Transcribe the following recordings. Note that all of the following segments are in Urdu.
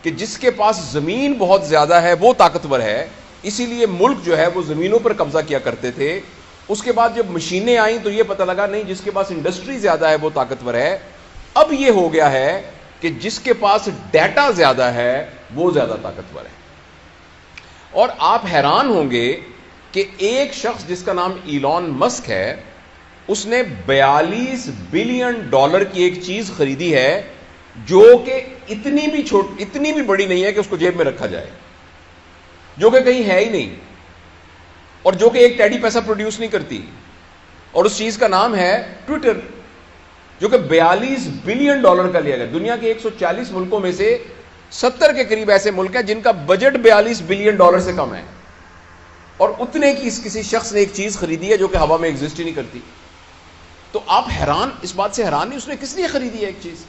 کہ جس کے پاس زمین بہت زیادہ ہے وہ طاقتور ہے، اسی لیے ملک جو ہے وہ زمینوں پر قبضہ کیا کرتے تھے. اس کے بعد جب مشینیں آئیں تو یہ پتہ لگا نہیں، جس کے پاس انڈسٹری زیادہ ہے وہ طاقتور ہے. اب یہ ہو گیا ہے کہ جس کے پاس ڈیٹا زیادہ ہے وہ زیادہ طاقتور ہے. اور آپ حیران ہوں گے کہ ایک شخص جس کا نام ایلون مسک ہے، اس نے $42 بلین کی ایک چیز خریدی ہے جو کہ اتنی بھی بڑی نہیں ہے کہ اس کو جیب میں رکھا جائے، جو کہ کہیں ہے ہی نہیں، اور جو کہ ایک ٹیڈی پیسہ پروڈیوس نہیں کرتی. اور اس چیز کا نام ہے ٹویٹر، جو کہ $42 بلین کا لیا گیا. دنیا کے 140 ملکوں میں سے 70 کے قریب ایسے ملک ہیں جن کا بجٹ $42 بلین سے کم ہے، اور اتنے کی کسی شخص نے ایک چیز خریدی ہے جو کہ ہوا میں ایگزسٹ ہی نہیں کرتی. تو آپ حیران، اس بات سے حیران نہیں اس نے کس لیے خریدی ہے ایک چیز.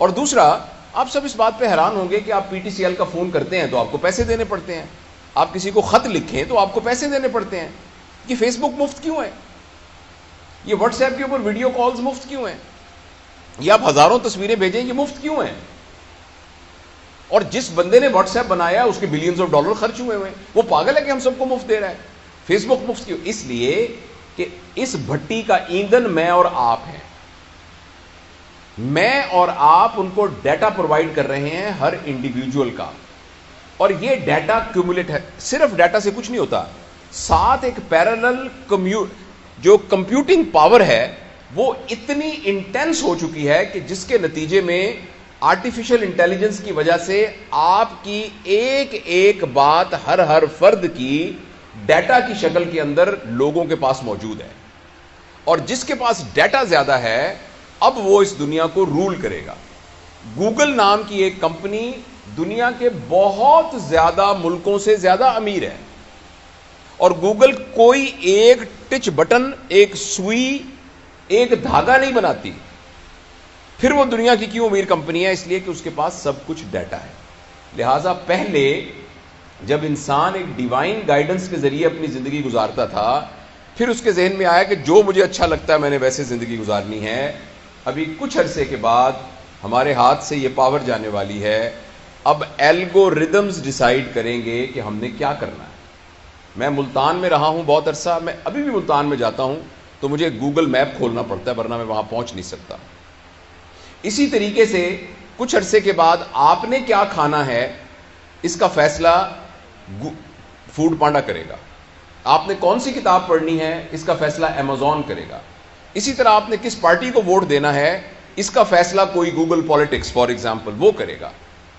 اور دوسرا، آپ سب اس بات پہ حیران ہوں گے کہ آپ پی ٹی سی ایل کا فون کرتے ہیں تو آپ کو پیسے دینے پڑتے ہیں، آپ کسی کو خط لکھیں تو آپ کو پیسے دینے پڑتے ہیں. یہ فیس بک مفت کیوں ہے؟ یہ واٹس ایپ کے اوپر ویڈیو کالز مفت کیوں ہیں؟ یہ آپ ہزاروں تصویریں بھیجیں، یہ مفت کیوں ہیں؟ اور جس بندے نے واٹس ایپ بنایا اس کے بلینز آف ڈالر خرچ ہوئے ہیں، وہ پاگل ہے کہ ہم سب کو مفت دے رہا ہے. فیس بک مفت کیوں؟ اس لیے کہ اس بھٹی کا ایندھن میں اور آپ ہیں. میں اور آپ ان کو ڈیٹا پرووائڈ کر رہے ہیں، ہر انڈیویجول کا، اور یہ ڈیٹا کیومولیٹ ہے. صرف ڈیٹا سے کچھ نہیں ہوتا، ساتھ ایک پیرالل جو کمپیوٹنگ پاور ہے وہ اتنی انٹینس ہو چکی ہے کہ جس کے نتیجے میں آرٹیفیشل انٹیلیجنس کی وجہ سے آپ کی ایک ایک بات ہر فرد کی ڈیٹا کی شکل کے اندر لوگوں کے پاس موجود ہے. اور جس کے پاس ڈیٹا زیادہ ہے اب وہ اس دنیا کو رول کرے گا. گوگل نام کی ایک کمپنی دنیا کے بہت زیادہ ملکوں سے زیادہ امیر ہے، اور گوگل کوئی ایک ٹچ بٹن، ایک سوئی، ایک دھاگا نہیں بناتی. پھر وہ دنیا کی کیوں امیر کمپنی ہے؟ اس لیے کہ اس کے پاس سب کچھ ڈیٹا ہے. لہذا پہلے جب انسان ایک ڈیوائن گائیڈنس کے ذریعے اپنی زندگی گزارتا تھا، پھر اس کے ذہن میں آیا کہ جو مجھے اچھا لگتا ہے میں نے ویسے زندگی گزارنی ہے. ابھی کچھ عرصے کے بعد ہمارے ہاتھ سے یہ پاور جانے والی ہے. اب الگوریدمز ڈیسائیڈ کریں گے کہ ہم نے کیا کرنا ہے. میں ملتان میں رہا ہوں بہت عرصہ، میں ابھی بھی ملتان میں جاتا ہوں تو مجھے گوگل میپ کھولنا پڑتا ہے، ورنہ میں وہاں پہنچ نہیں سکتا. اسی طریقے سے کچھ عرصے کے بعد آپ نے کیا کھانا ہے اس کا فیصلہ فوڈ پانڈا کرے گا. آپ نے کون سی کتاب پڑھنی ہے اس کا فیصلہ امیزون کرے گا. اسی طرح آپ نے کس پارٹی کو ووٹ دینا ہے اس کا فیصلہ کوئی گوگل پالیٹکس فار ایگزامپل وہ کرے گا.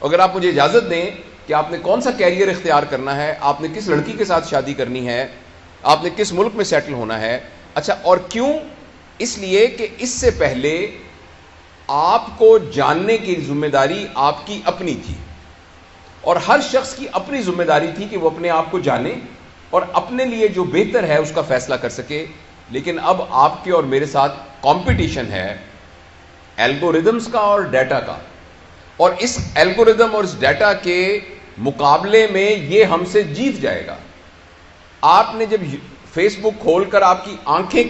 اگر آپ مجھے اجازت دیں کہ آپ نے کون سا کیریئر اختیار کرنا ہے، آپ نے کس لڑکی کے ساتھ شادی کرنی ہے، آپ نے کس ملک میں سیٹل ہونا ہے. اچھا، اور کیوں؟ اس لیے کہ اس سے پہلے آپ کو جاننے کی ذمہ داری آپ کی اپنی تھی، اور ہر شخص کی اپنی ذمہ داری تھی کہ وہ اپنے آپ کو جانے اور اپنے لیے جو بہتر ہے اس کا فیصلہ کر سکے. لیکن اب آپ کے اور میرے ساتھ کمپٹیشن ہے الگوریدمز کا اور ڈیٹا کا، اور اس الگوریدم اور اس ڈیٹا کے مقابلے میں یہ ہم سے جیت جائے گا. آپ نے جب فیس بک کھول کر آپ کی آنکھیں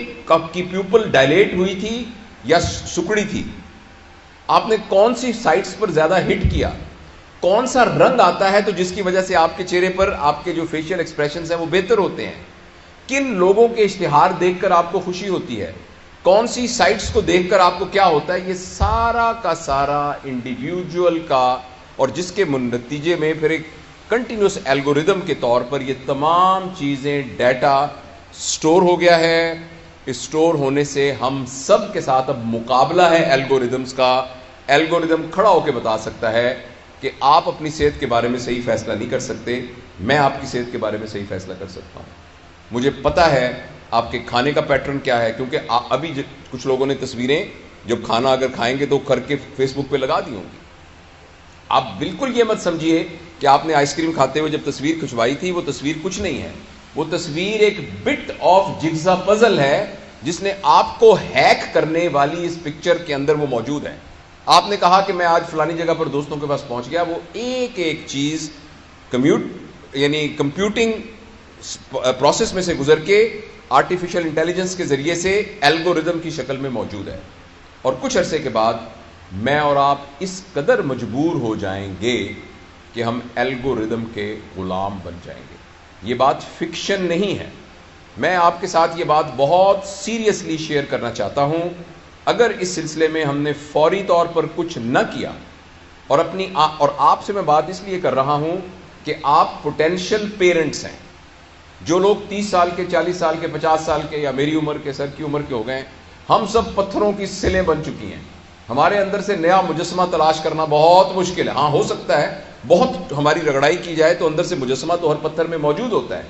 کی پیوپل ڈائلیٹ ہوئی تھی یا سکڑی تھی، آپ نے کون سی سائٹس پر زیادہ ہٹ کیا، کون سا رنگ آتا ہے تو جس کی وجہ سے آپ کے چہرے پر آپ کے جو فیشل ایکسپریشنز ہیں وہ بہتر ہوتے ہیں، کن لوگوں کے اشتہار دیکھ کر آپ کو خوشی ہوتی ہے، کون سی سائٹس کو دیکھ کر آپ کو کیا ہوتا ہے، یہ سارا کا سارا انڈیویجول کا، اور جس کے نتیجے میں پھر ایک کنٹینیوس الگوریدم کے طور پر یہ تمام چیزیں ڈیٹا سٹور ہو گیا ہے. اس سٹور ہونے سے ہم سب کے ساتھ اب مقابلہ ہے الگوریدمز کا. الگوریدم کھڑا ہو کے بتا سکتا ہے کہ آپ اپنی صحت کے بارے میں صحیح فیصلہ نہیں کر سکتے، میں آپ کی صحت کے بارے میں صحیح فیصلہ کر سکتا ہوں. مجھے پتا ہے آپ کے کھانے کا پیٹرن کیا ہے، کیونکہ ابھی کچھ لوگوں نے تصویریں جب کھانا اگر کھائیں گے تو کر کے فیس بک پہ لگا دی ہوں گی. آپ بالکل یہ مت سمجھیے کہ آپ نے آئس کریم کھاتے ہوئے جب تصویر کھنچوائی تھی وہ تصویر کچھ نہیں ہے، وہ تصویر ایک بٹ آف جگزا پزل ہے جس نے آپ کو ہیک کرنے والی اس پکچر کے اندر وہ موجود ہے. آپ نے کہا کہ میں آج فلانی جگہ پر دوستوں کے پاس پہنچ گیا، وہ ایک ایک چیز کمپیوٹنگ پروسیس میں سے گزر کے آرٹیفیشل انٹیلیجنس کے ذریعے سے الگوریدم کی شکل میں موجود ہے. اور کچھ عرصے کے بعد میں اور آپ اس قدر مجبور ہو جائیں گے کہ ہم الگوریدم کے غلام بن جائیں گے. یہ بات فکشن نہیں ہے. میں آپ کے ساتھ یہ بات بہت سیریسلی شیئر کرنا چاہتا ہوں. اگر اس سلسلے میں ہم نے فوری طور پر کچھ نہ کیا اور آپ سے میں بات اس لیے کر رہا ہوں کہ آپ پوٹینشیل پیرنٹس ہیں. جو لوگ 30 سال کے، 40 سال کے، 50 سال کے یا میری عمر کے، سر کی عمر کے ہو گئے ہیں، ہم سب پتھروں کی سلیں بن چکی ہیں. ہمارے اندر سے نیا مجسمہ تلاش کرنا بہت مشکل ہے. ہاں ہو سکتا ہے بہت ہماری رگڑائی کی جائے تو اندر سے مجسمہ تو ہر پتھر میں موجود ہوتا ہے،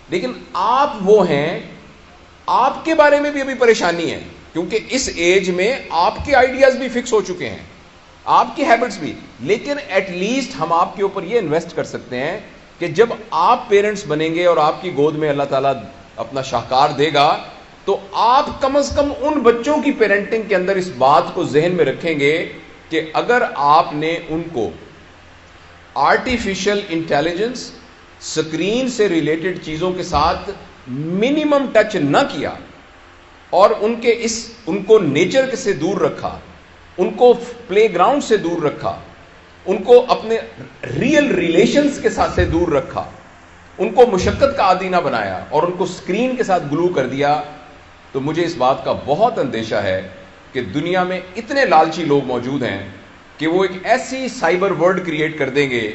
لیکن آپ وہ ہیں، آپ کے بارے میں بھی ابھی پریشانی ہے کیونکہ اس ایج میں آپ کے آئیڈیاز بھی فکس ہو چکے ہیں، آپ کی ہیبٹس بھی. لیکن ایٹ لیسٹ ہم آپ کے اوپر یہ انویسٹ کر سکتے ہیں کہ جب آپ پیرنٹس بنیں گے اور آپ کی گود میں اللہ تعالیٰ اپنا شاہکار دے گا تو آپ کم از کم ان بچوں کی پیرنٹنگ کے اندر اس بات کو ذہن میں رکھیں گے کہ اگر آپ نے ان کو آرٹیفیشل انٹیلیجنس، سکرین سے ریلیٹڈ چیزوں کے ساتھ منیمم ٹچ نہ کیا اور ان کو نیچر سے دور رکھا، ان کو پلے گراؤنڈ سے دور رکھا، ان کو اپنے ریئل ریلیشنز کے ساتھ سے دور رکھا، ان کو مشقت کا عادی نہ بنایا اور ان کو سکرین کے ساتھ گلو کر دیا، تو مجھے اس بات کا بہت اندیشہ ہے کہ دنیا میں اتنے لالچی لوگ موجود ہیں کہ وہ ایک ایسی سائبر ورلڈ کریٹ کر دیں گے.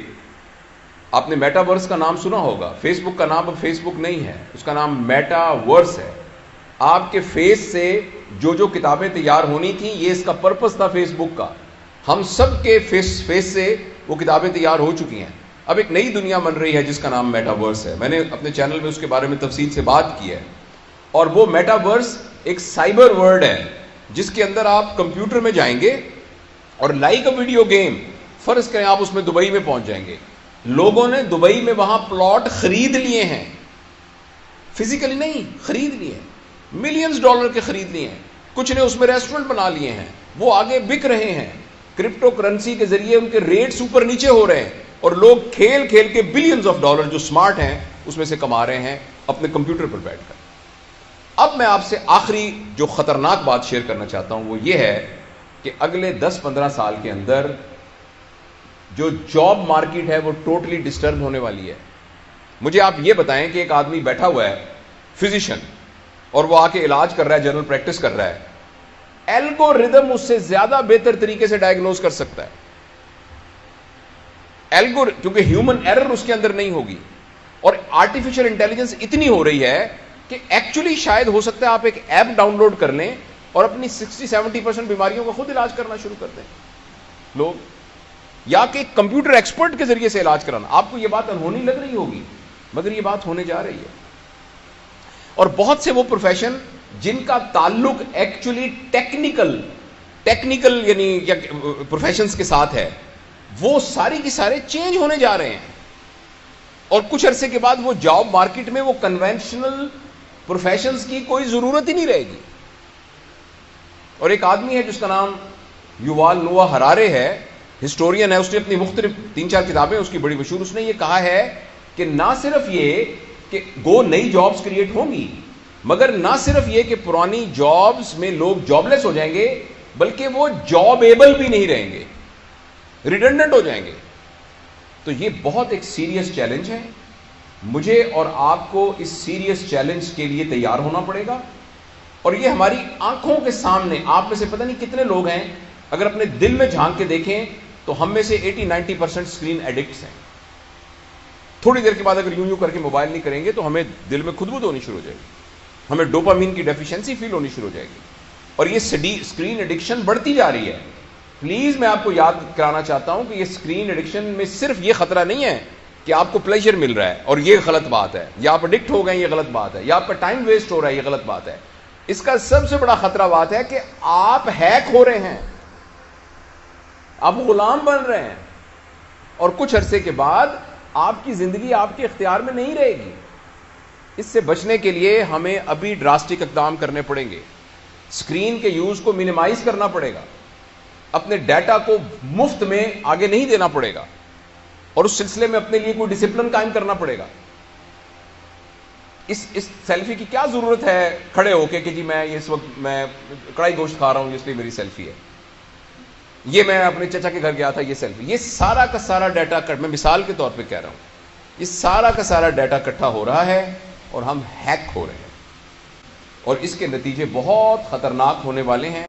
آپ نے میٹا ورس کا نام سنا ہوگا. فیس بک کا نام اب فیس بک نہیں ہے، اس کا نام میٹا ورس ہے. آپ کے فیس سے جو کتابیں تیار ہونی تھیں، یہ اس کا پرپس تھا فیس بک کا. ہم سب کے فیس سے وہ کتابیں تیار ہو چکی ہیں. اب ایک نئی دنیا بن رہی ہے جس کا نام میٹا ورس ہے. میں نے اپنے چینل میں اس کے بارے میں تفصیل سے بات کی ہے. اور وہ میٹا ورس ایک سائبر ورلڈ ہے جس کے اندر آپ کمپیوٹر میں جائیں گے اور لائک اے ویڈیو گیم، فرض کریں آپ اس میں دبئی میں پہنچ جائیں گے. لوگوں نے دبئی میں وہاں پلاٹ خرید لیے ہیں، فزیکلی نہیں، خرید لیے ہیں، ملینز ڈالر کے خرید لیے ہیں. کچھ نے اس میں ریسٹورنٹ بنا لیے ہیں، وہ آگے بک رہے ہیں. کرپٹو کرنسی کے ذریعے ان کے ریٹس اوپر نیچے ہو رہے ہیں اور لوگ کھیل کے بلینز آف ڈالر جو سمارٹ ہیں اس میں سے کما رہے ہیں اپنے کمپیوٹر پر بیٹھ کر. اب میں آپ سے آخری جو خطرناک بات شیئر کرنا چاہتا ہوں وہ یہ ہے کہ اگلے 10-15 سال کے اندر جو جاب مارکیٹ ہے وہ ٹوٹلی ڈسٹرب ہونے والی ہے. مجھے آپ یہ بتائیں کہ ایک آدمی بیٹھا ہوا ہے فزیشین اور وہ آ کے علاج کر رہا ہے، جنرل پریکٹس کر رہا ہے، الگوریدم اس سے زیادہ بہتر طریقے سے ڈائگنوز کر سکتا ہے. کیونکہ ہیومن ایرر اس کے اندر نہیں ہوگی اور آرٹیفیشل انٹیلیجنس اتنی ہو رہی ہے کہ ایکچولی شاید ہو سکتا ہے آپ ایک ایپ ڈاؤن لوڈ کر لیں اور اپنی 60-70% بیماریوں کا خود علاج کرنا شروع کر دیں لوگ، یا کہ کمپیوٹر ایکسپرٹ کے ذریعے سے علاج کرانا. آپ کو یہ بات انہونی لگ رہی ہوگی مگر یہ بات ہونے جا رہی ہے. اور بہت سے وہ پروفیشن جن کا تعلق ایکچولی ٹیکنیکل یعنی پروفیشنز کے ساتھ ہے، وہ ساری کی سارے چینج ہونے جا رہے ہیں اور کچھ عرصے کے بعد وہ جاب مارکیٹ میں وہ کنونشنل پروفیشنز کی کوئی ضرورت ہی نہیں رہے گی. اور ایک آدمی ہے جس کا نام یووال نووا ہرارے ہے، ہسٹورین ہے، اس نے اپنی مختلف 3-4 کتابیں اس کی بڑی مشہور. اس نے یہ کہا ہے کہ نہ صرف یہ کہ نئی جابز کریٹ ہوں گی، مگر نہ صرف یہ کہ پرانی جابز میں لوگ جاب لیس ہو جائیں گے بلکہ وہ جاب ایبل بھی نہیں رہیں گے، ریڈنڈنٹ ہو جائیں گے. تو یہ بہت ایک سیریس چیلنج ہے. مجھے اور آپ کو اس سیریس چیلنج کے لیے تیار ہونا پڑے گا اور یہ ہماری آنکھوں کے سامنے. آپ میں سے پتہ نہیں کتنے لوگ ہیں اگر اپنے دل میں جھانک کے دیکھیں تو ہم میں سے 80-90% اسکرین ایڈکٹس ہیں. تھوڑی دیر کے بعد اگر یوں کر کے موبائل نہیں کریں گے تو ہمیں دل میں خودبود ہونی شروع ہو جائے گی، ہمیں ڈوپامین کی ڈیفیشنسی فیل ہونی شروع ہو جائے گی اور یہ اسکرین ایڈکشن بڑھتی جا رہی ہے. پلیز میں آپ کو یاد کرانا چاہتا ہوں کہ یہ اسکرین ایڈکشن میں صرف یہ خطرہ نہیں ہے کہ آپ کو پلیجر مل رہا ہے اور یہ غلط بات ہے، یا آپ ایڈکٹ ہو گئے یہ غلط بات ہے، یا آپ کا ٹائم ویسٹ ہو رہا ہے یہ غلط بات ہے. اس کا سب سے بڑا خطرہ بات ہے کہ آپ ہیک ہو رہے ہیں، آپ غلام بن رہے ہیں اور کچھ عرصے کے بعد آپ کی زندگی آپ کے اختیار میں نہیں رہے گی. اس سے بچنے کے لیے ہمیں ابھی ڈراسٹک اقدام کرنے پڑیں گے. اسکرین کے یوز کو منیمائز کرنا پڑے گا، اپنے ڈیٹا کو مفت میں آگے نہیں دینا پڑے گا اور اس سلسلے میں اپنے لیے کوئی ڈسپلن قائم کرنا پڑے گا. اس سیلفی کی کیا ضرورت ہے کھڑے ہو کے کہ جی میں اس وقت میں کڑائی گوشت کھا رہا ہوں اس لیے میری سیلفی ہے. یہ میں اپنے چچا کے گھر گیا تھا، یہ سیلفی، یہ سارا کا سارا ڈیٹا میں مثال کے طور پہ کہہ رہا ہوں، یہ سارا کا سارا ڈیٹا اکٹھا ہو رہا ہے اور ہم ہیک ہو رہے ہیں، اور اس کے نتیجے بہت خطرناک ہونے والے ہیں۔